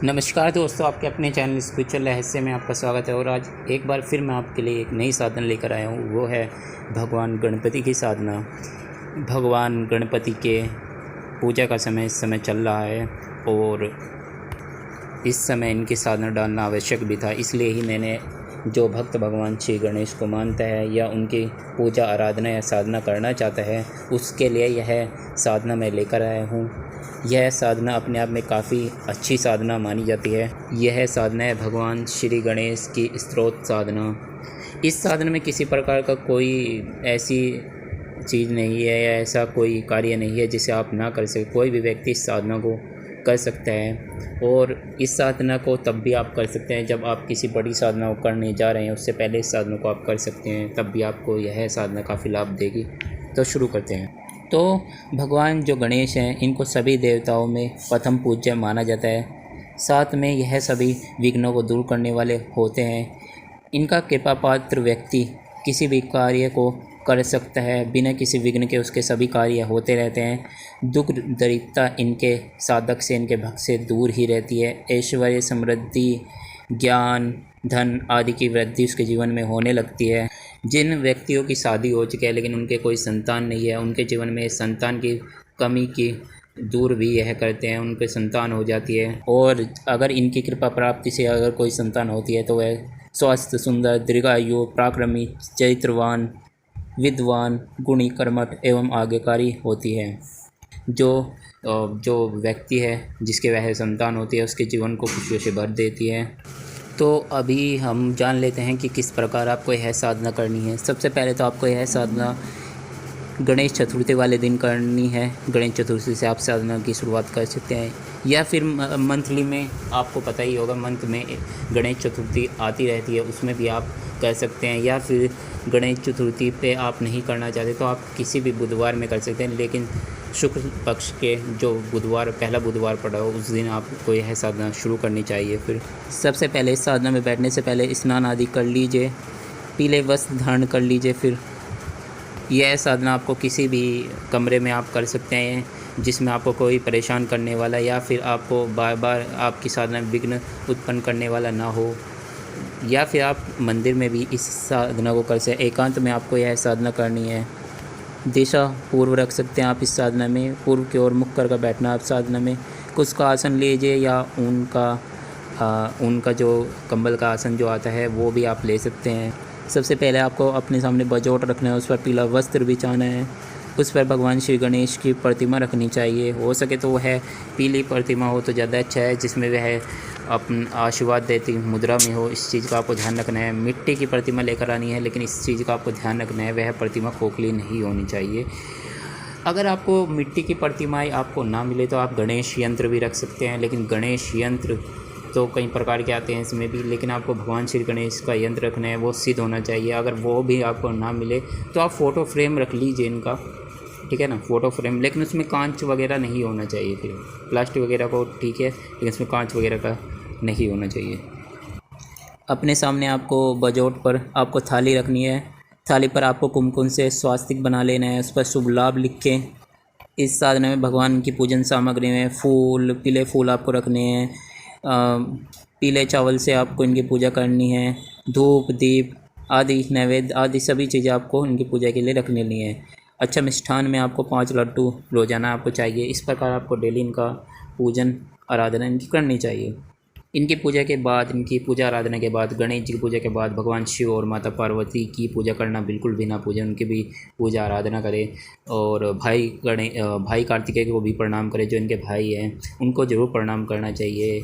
नमस्कार दोस्तों, आपके अपने चैनल स्पिरिचुअल रहस्य में आपका स्वागत है। और आज एक बार फिर मैं आपके लिए एक नई साधना लेकर आया हूँ। वो है भगवान गणपति की साधना। भगवान गणपति के पूजा का समय इस समय चल रहा है और इस समय इनकी साधना डालना आवश्यक भी था। इसलिए ही मैंने जो भक्त भगवान श्री गणेश को मानता है या उनकी पूजा आराधना या साधना करना चाहता है, उसके लिए यह साधना मैं लेकर आया हूँ। यह साधना अपने आप में काफ़ी अच्छी साधना मानी जाती है। यह साधना है भगवान श्री गणेश की स्तोत्र साधना। इस साधना में किसी प्रकार का कोई ऐसी चीज़ नहीं है या ऐसा कोई कार्य नहीं है जिसे आप ना कर सकें। कोई भी व्यक्ति इस साधना को कर सकता है और इस साधना को तब भी आप कर सकते हैं जब आप किसी बड़ी साधना को करने जा रहे हैं। उससे पहले इस साधना को आप कर सकते हैं, तब भी आपको यह साधना काफ़ी लाभ देगी। तो शुरू करते हैं। तो भगवान जो गणेश हैं, इनको सभी देवताओं में प्रथम पूज्य माना जाता है। साथ में यह सभी विघ्नों को दूर करने वाले होते हैं। इनका कृपा पात्र व्यक्ति किसी भी कार्य को कर सकता है। बिना किसी विघ्न के उसके सभी कार्य होते रहते हैं। दुख दरिद्रता इनके साधक से, इनके भक्त से दूर ही रहती है। ऐश्वर्य, समृद्धि, ज्ञान, धन आदि की वृद्धि उसके जीवन में होने लगती है। जिन व्यक्तियों की शादी हो चुकी है लेकिन उनके कोई संतान नहीं है, उनके जीवन में संतान की कमी की दूर भी यह करते हैं, उनके संतान हो जाती है। और अगर इनकी कृपा प्राप्ति से अगर कोई संतान होती है तो वह स्वस्थ, सुंदर, दीर्घायु, पराक्रमी, चरित्रवान, विद्वान, गुणी, कर्मठ एवं आज्ञाकारी होती है। जो व्यक्ति है जिसके वह संतान होती है, उसके जीवन को खुशियों से भर देती है। तो अभी हम जान लेते हैं कि किस प्रकार आपको यह साधना करनी है। सबसे पहले तो आपको यह साधना गणेश चतुर्थी वाले दिन करनी है। गणेश चतुर्थी से आप साधना की शुरुआत कर सकते हैं या फिर मंथली में, आपको पता ही होगा मंथ में गणेश चतुर्थी आती रहती है, उसमें भी आप कर सकते हैं। या फिर गणेश चतुर्थी पे आप नहीं करना चाहते तो आप किसी भी बुधवार में कर सकते हैं, लेकिन शुक्ल पक्ष के जो बुधवार, पहला बुधवार पड़ा हो, उस दिन आपको यह साधना शुरू करनी चाहिए। फिर सबसे पहले इस साधना में बैठने से पहले स्नान आदि कर लीजिए, पीले वस्त्र धारण कर लीजिए। फिर यह साधना आपको किसी भी कमरे में आप कर सकते हैं जिसमें आपको कोई परेशान करने वाला या फिर आपको बार बार आपकी साधना में विघ्न उत्पन्न करने वाला ना हो। या फिर आप मंदिर में भी इस साधना को कर सकते हैं। एकांत में आपको यह साधना करनी है। दिशा पूर्व रख सकते हैं आप इस साधना में, पूर्व की ओर मुख कर बैठना आप साधना में। कुछ का आसन लीजिए या उनका जो कंबल का आसन जो आता है वो भी आप ले सकते हैं। सबसे पहले आपको अपने सामने बजोट रखना है, उस पर पीला वस्त्र बिछाना है, उस पर भगवान श्री गणेश की प्रतिमा रखनी चाहिए। हो सके तो वह पीली प्रतिमा हो तो ज़्यादा अच्छा है, जिसमें वह अपन आशीर्वाद देती मुद्रा में हो। इस चीज़ का आपको ध्यान रखना है। मिट्टी की प्रतिमा लेकर आनी है, लेकिन इस चीज़ का आपको ध्यान रखना है, वह प्रतिमा खोखली नहीं होनी चाहिए। अगर आपको मिट्टी की प्रतिमाएँ आपको ना मिले तो आप गणेश यंत्र भी रख सकते हैं, लेकिन गणेश यंत्र तो कई प्रकार के आते हैं इसमें भी, लेकिन आपको भगवान श्री गणेश का यंत्र रखना है, वो सिद्ध होना चाहिए। अगर वो भी आपको ना मिले तो आप फ़ोटो फ्रेम रख लीजिए इनका, ठीक है ना, फ़ोटो फ्रेम, लेकिन उसमें कांच वगैरह नहीं होना चाहिए। फिर प्लास्टिक वगैरह को ठीक है, लेकिन उसमें कांच वगैरह का नहीं होना चाहिए। अपने सामने आपको बजोट पर आपको थाली रखनी है। थाली पर आपको कुमकुम से स्वास्तिक बना लेना है, उस पर शुभ लाभ लिख के। इस साधना में भगवान की पूजन सामग्री में फूल, पीले फूल आपको रखने हैं। पीले चावल से आपको इनकी पूजा करनी है। धूप, दीप आदि, नैवेद्य आदि सभी चीज़ें आपको इनकी पूजा के लिए रख लेनी है। अच्छा, मिष्ठान में आपको 5 लड्डू रोज़ाना आपको चाहिए। इस प्रकार आपको डेली इनका पूजन आराधना इनकी करनी चाहिए। इनकी पूजा के बाद, इनकी पूजा आराधना के बाद, गणेश जी की पूजा के बाद भगवान शिव और माता पार्वती की पूजा करना बिल्कुल भी ना पूजा, उनकी भी पूजा आराधना करें। और भाई कार्तिकेय को भी प्रणाम करें, जो इनके भाई हैं उनको ज़रूर प्रणाम करना चाहिए।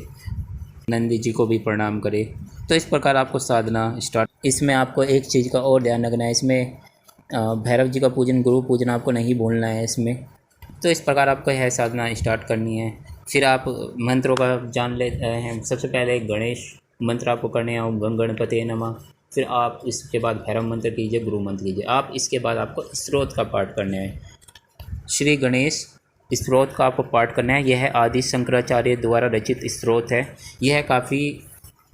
नंदी जी को भी प्रणाम करें। तो इस प्रकार आपको साधना स्टार्ट। इसमें आपको एक चीज़ का और ध्यान रखना है, इसमें भैरव जी का पूजन, गुरु पूजन आपको नहीं भूलना है इसमें। तो इस प्रकार आपको यह साधना स्टार्ट करनी है। फिर आप मंत्रों का जान लेते हैं। सबसे पहले गणेश मंत्र आपको करने हैं, ओम गं गणपते नमः। फिर आप इसके बाद भैरव मंत्र कीजिए, गुरु मंत्र कीजिए। आप इसके बाद आपको स्तोत्र का पाठ करना है। श्री गणेश स्तोत्र का आपको पाठ करना है। यह आदि शंकराचार्य द्वारा रचित स्तोत्र है। यह काफ़ी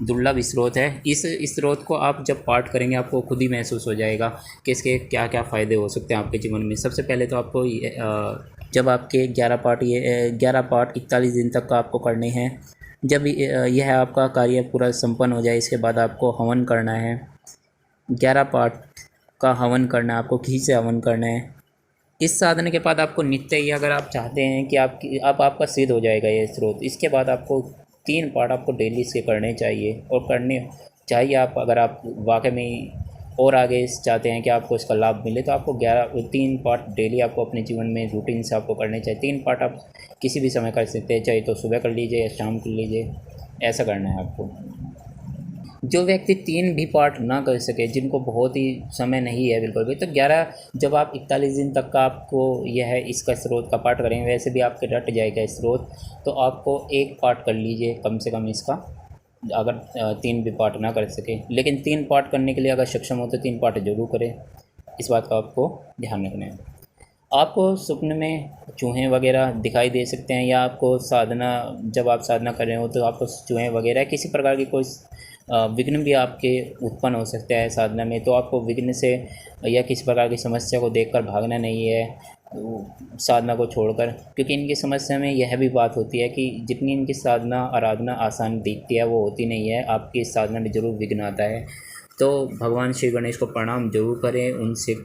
दुर्लभ स्रोत है। इस स्रोत को आप जब पाठ करेंगे आपको खुद ही महसूस हो जाएगा कि इसके क्या क्या फ़ायदे हो सकते हैं आपके जीवन में। सबसे पहले तो आपको जब आपके 11 पाठ 41 दिन तक का आपको करने हैं, जब यह आपका कार्य पूरा संपन्न हो जाए, इसके बाद आपको हवन करना है। 11 पाठ का हवन करना है, आपको घी से हवन करना है। इस साधन के बाद आपको नित्य ही, अगर आप चाहते हैं कि आपका सिद्ध हो जाएगा ये स्रोत, इसके बाद आपको 3 पाठ आपको डेली इसके करने चाहिए और करने चाहिए। आप अगर आप वाकई में और आगे चाहते हैं कि आपको इसका लाभ मिले, तो आपको 3 पाठ डेली आपको अपने जीवन में रूटीन से आपको करने चाहिए। 3 पाठ आप किसी भी समय कर सकते हैं, चाहे तो सुबह कर लीजिए या शाम कर लीजिए, ऐसा करना है आपको। जो व्यक्ति 3 भी पाठ ना कर सके, जिनको बहुत ही समय नहीं है बिल्कुल भी, तो 11 जब आप 41 दिन तक का आपको यह इसका स्रोत का पाठ करेंगे, वैसे भी आपके रट जाएगा स्रोत, तो आपको 1 पाठ कर लीजिए कम से कम इसका, अगर 3 भी पाठ ना कर सके। लेकिन 3 पाठ करने के लिए अगर सक्षम हो तो 3 पाठ जरूर करें, इस बात का आपको ध्यान रखना है। आपको स्वप्न में चूहे वगैरह दिखाई दे सकते हैं, या आपको जब आप साधना कर रहे हो तो आपको चूहे वगैरह किसी प्रकार की कोई विघ्न भी आपके उत्पन्न हो सकता है साधना में। तो आपको विघ्न से या किसी प्रकार की समस्या को देखकर भागना नहीं है साधना को छोड़कर, क्योंकि इनकी समस्या में यह भी बात होती है कि जितनी इनकी साधना आराधना आसान दिखती है वो होती नहीं है, आपकी इस साधना में ज़रूर विघ्न आता है। तो भगवान श्री गणेश को प्रणाम जरूर करें, उनसे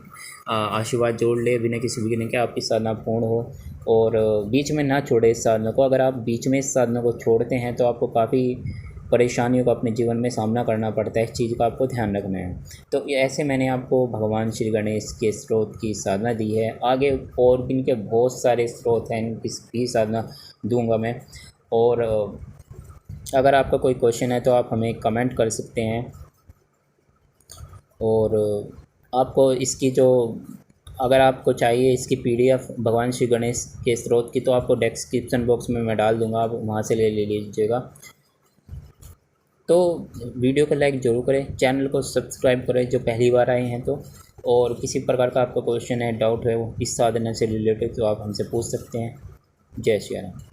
आशीर्वाद जोड़ ले बिना किसी विघ्न के आपकी साधना पूर्ण हो, और बीच में ना छोड़े इस साधना को। अगर आप बीच में इस साधना को छोड़ते हैं तो आपको काफ़ी परेशानियों का अपने जीवन में सामना करना पड़ता है, इस चीज़ का आपको ध्यान रखना है। तो ऐसे मैंने आपको भगवान श्री गणेश के स्रोत की साधना दी है। आगे और भी इनके बहुत सारे स्रोत हैं, इनकी भी साधना दूंगा मैं। और अगर आपका कोई क्वेश्चन है तो आप हमें कमेंट कर सकते हैं, और आपको इसकी अगर आपको चाहिए इसकी PDF भगवान श्री गणेश के स्रोत की, तो आपको डिस्क्रिप्शन बॉक्स में मैं डाल दूंगा, आप वहाँ से ले लीजिएगा। तो वीडियो को लाइक जरूर करें, चैनल को सब्सक्राइब करें जो पहली बार आए हैं तो, और किसी प्रकार का आपका क्वेश्चन है, डाउट है वो इस साधना से रिलेटेड, तो आप हमसे पूछ सकते हैं। जय श्री राम।